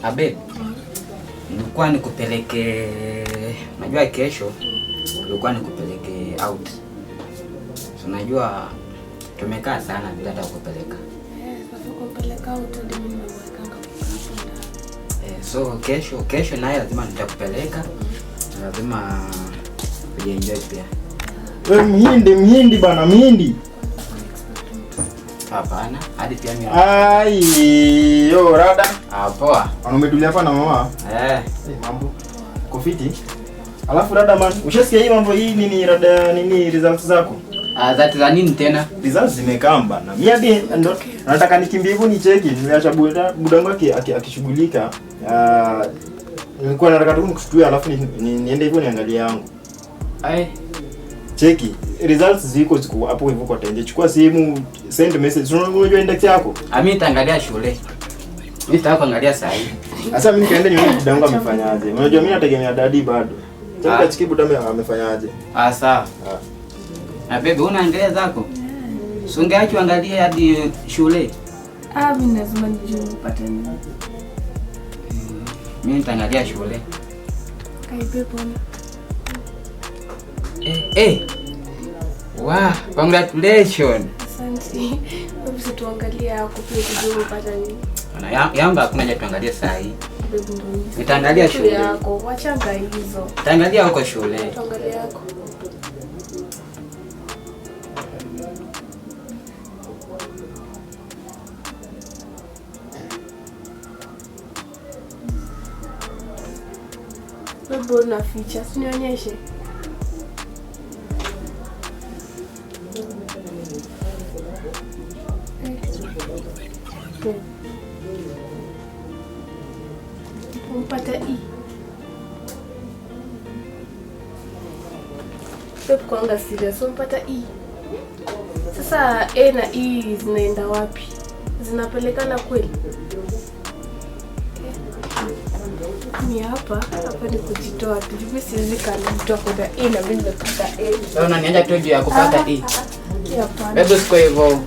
Abe, nilikuwa nikupeleke, najua kesho nilikuwa nikupeleke out. So najua tumekaa sana bila hata kukupeleka. Sasa kupeleka out ndio mimi nimeweka hapo. So kesho naye lazima nitakupeleka. Lazima uenjoy pia. Wewe mhindi bana, mhindi. Hapana, hadi pia mimi. Ai, yo rada. Poa. Umetulia hapa na mama? Mambo. Kofiti. Alafu rada man, ushasikia hii mambo hii nini rada nini results zako? Za nini tena? Results zimekamba na mimi hadi ndo nataka nikimbie hivyo nicheki. Nimeacha budangu akishughulika. Nilikuwa nataka tu nikushtua alafu niende hivyo niangalie yangu. Cheki, results ziko hapo hivyo kwa tenje. Chukua simu, send message. Unajua index yako? Mimi nitaangalia shule. Mimi sitaki kuangalia saa hii. Sasa mimi kaenda nione budangu amefanyaje. Unajua mimi nategemea dadi bado. Cheki chiki budangu amefanyaje. Sawa. Na bebe unaangalia zako? Sungeacho angalie hadi shule. Mimi lazima nijue nipate nini. Mimi nitaangalia shule. Kaipepo. Wow, congratulations. Asante. Hebu tuangalie hapo pia tujue nipata nini. Yangu hakuna haja tuangalie saa hii. Nitaangalia shule yako. Wachanga hizo. Nitaangalia huko shule. Tuangalie yako. Wewe na features nionyeshe. Umpata E. Pepe kwanga serious, umpata E. Sasa A na E zinaenda wapi? Zinapelekana kweli? Ni hapa ni kujitoa tu. Mimi siwezi kanitoa kwa E na mimi nimepata A. Sasa unaniacha tu juu ya kupata E. Hapana. Bebe siko hivyo.